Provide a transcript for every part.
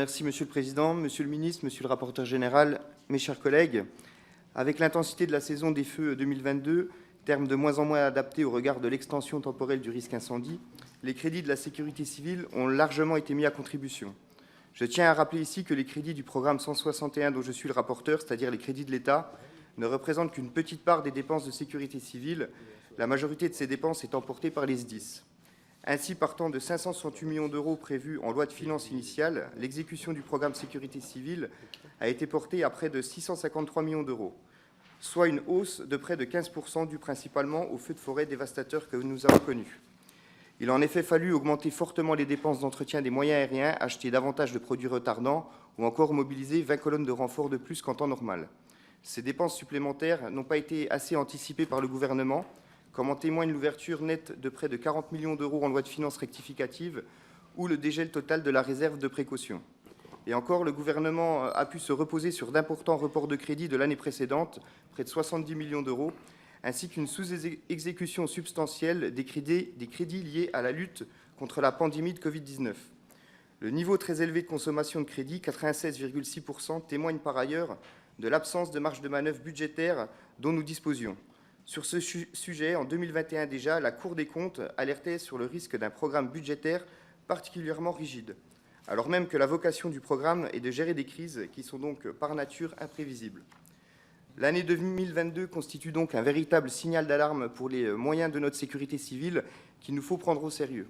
Merci Monsieur le Président, Monsieur le Ministre, Monsieur le Rapporteur général, mes chers collègues. Avec l'intensité de la saison des feux 2022, terme de moins en moins adapté au regard de l'extension temporelle du risque incendie, les crédits de la sécurité civile ont largement été mis à contribution. Je tiens à rappeler ici que les crédits du programme 161 dont je suis le rapporteur, c'est-à-dire les crédits de l'État, ne représentent qu'une petite part des dépenses de sécurité civile, la majorité de ces dépenses étant portée par les SDIS. Ainsi, partant de 568 millions d'euros prévus en loi de finances initiale, l'exécution du programme sécurité civile a été portée à près de 653 millions d'euros, soit une hausse de près de 15% due principalement aux feux de forêt dévastateurs que nous avons connus. Il a en effet fallu augmenter fortement les dépenses d'entretien des moyens aériens, acheter davantage de produits retardants ou encore mobiliser 20 colonnes de renfort de plus qu'en temps normal. Ces dépenses supplémentaires n'ont pas été assez anticipées par le gouvernement, comme en témoigne l'ouverture nette de près de 40 millions d'euros en loi de finances rectificative ou le dégel total de la réserve de précaution. Et encore, le gouvernement a pu se reposer sur d'importants reports de crédits de l'année précédente, près de 70 millions d'euros, ainsi qu'une sous-exécution substantielle des crédits liés à la lutte contre la pandémie de Covid-19. Le niveau très élevé de consommation de crédit, 96,6%, témoigne par ailleurs de l'absence de marge de manœuvre budgétaire dont nous disposions. Sur ce sujet, en 2021 déjà, la Cour des comptes alertait sur le risque d'un programme budgétaire particulièrement rigide, alors même que la vocation du programme est de gérer des crises qui sont donc par nature imprévisibles. L'année 2022 constitue donc un véritable signal d'alarme pour les moyens de notre sécurité civile qu'il nous faut prendre au sérieux.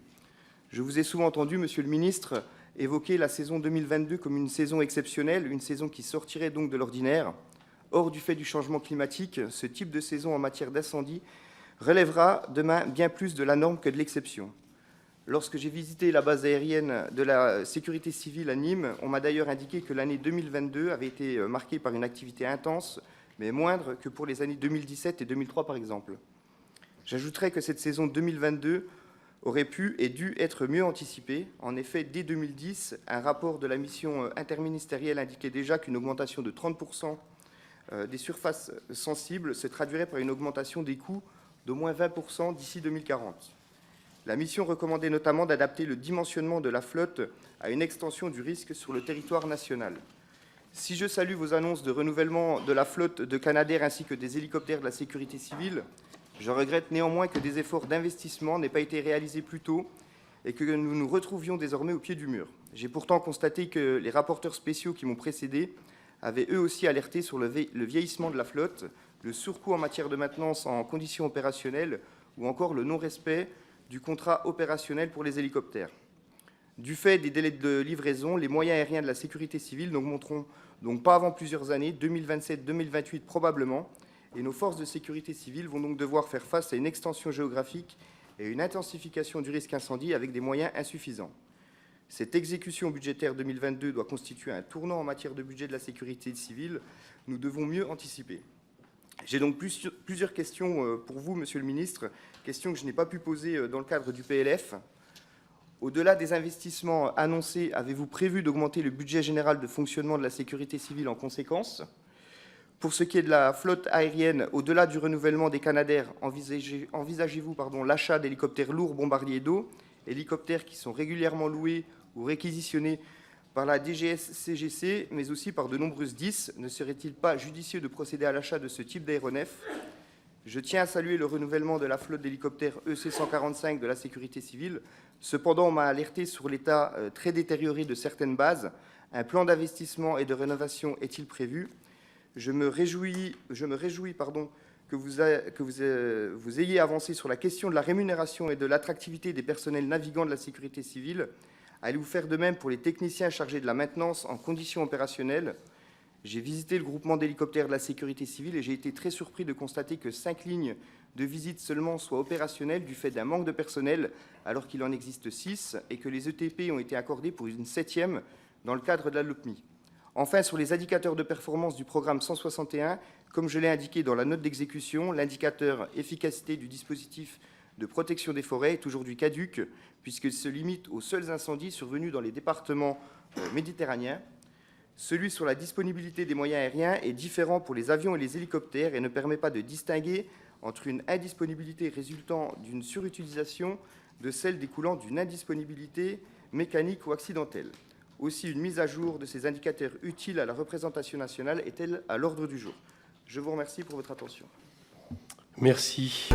Je vous ai souvent entendu, Monsieur le Ministre, évoquer la saison 2022 comme une saison exceptionnelle, une saison qui sortirait donc de l'ordinaire. Or, du fait du changement climatique, ce type de saison en matière d'incendie relèvera demain bien plus de la norme que de l'exception. Lorsque j'ai visité la base aérienne de la sécurité civile à Nîmes, on m'a d'ailleurs indiqué que l'année 2022 avait été marquée par une activité intense, mais moindre que pour les années 2017 et 2003 par exemple. J'ajouterai que cette saison 2022 aurait pu et dû être mieux anticipée. En effet, dès 2010, un rapport de la mission interministérielle indiquait déjà qu'une augmentation de 30% des surfaces sensibles se traduirait par une augmentation des coûts d'au moins 20% d'ici 2040. La mission recommandait notamment d'adapter le dimensionnement de la flotte à une extension du risque sur le territoire national. Si je salue vos annonces de renouvellement de la flotte de Canadair ainsi que des hélicoptères de la sécurité civile, je regrette néanmoins que des efforts d'investissement n'aient pas été réalisés plus tôt et que nous nous retrouvions désormais au pied du mur. J'ai pourtant constaté que les rapporteurs spéciaux qui m'ont précédé avaient eux aussi alerté sur le vieillissement de la flotte, le surcoût en matière de maintenance en conditions opérationnelles ou encore le non-respect du contrat opérationnel pour les hélicoptères. Du fait des délais de livraison, les moyens aériens de la sécurité civile n'augmenteront donc pas avant plusieurs années, 2027-2028 probablement, et nos forces de sécurité civile vont donc devoir faire face à une extension géographique et une intensification du risque incendie avec des moyens insuffisants. Cette exécution budgétaire 2022 doit constituer un tournant en matière de budget de la sécurité civile. Nous devons mieux anticiper. J'ai donc plusieurs questions pour vous, Monsieur le Ministre, questions que je n'ai pas pu poser dans le cadre du PLF. Au-delà des investissements annoncés, avez-vous prévu d'augmenter le budget général de fonctionnement de la sécurité civile en conséquence ? Pour ce qui est de la flotte aérienne, au-delà du renouvellement des Canadair, envisagez-vous l'achat d'hélicoptères lourds bombardiers d'eau, hélicoptères qui sont régulièrement loués ou réquisitionnés par la DGS-CGC, mais aussi par de nombreuses DIS. Ne serait-il pas judicieux de procéder à l'achat de ce type d'aéronef ? Je tiens à saluer le renouvellement de la flotte d'hélicoptères EC-145 de la sécurité civile. Cependant, on m'a alerté sur l'état très détérioré de certaines bases. Un plan d'investissement et de rénovation est-il prévu ? Je me réjouis que vous ayez avancé sur la question de la rémunération et de l'attractivité des personnels navigants de la sécurité civile. Allez-vous faire de même pour les techniciens chargés de la maintenance en conditions opérationnelles ? J'ai visité le groupement d'hélicoptères de la sécurité civile et j'ai été très surpris de constater que 5 lignes de visite seulement soient opérationnelles du fait d'un manque de personnel, alors qu'il en existe 6, et que les ETP ont été accordés pour une 7e dans le cadre de la LOPMI. Enfin, sur les indicateurs de performance du programme 161, comme je l'ai indiqué dans la note d'exécution, l'indicateur efficacité du dispositif de protection des forêts est aujourd'hui caduc, puisqu'il se limite aux seuls incendies survenus dans les départements méditerranéens. Celui sur la disponibilité des moyens aériens est différent pour les avions et les hélicoptères et ne permet pas de distinguer entre une indisponibilité résultant d'une surutilisation de celle découlant d'une indisponibilité mécanique ou accidentelle. Aussi, une mise à jour de ces indicateurs utiles à la représentation nationale est-elle à l'ordre du jour? Je vous remercie pour votre attention. Merci.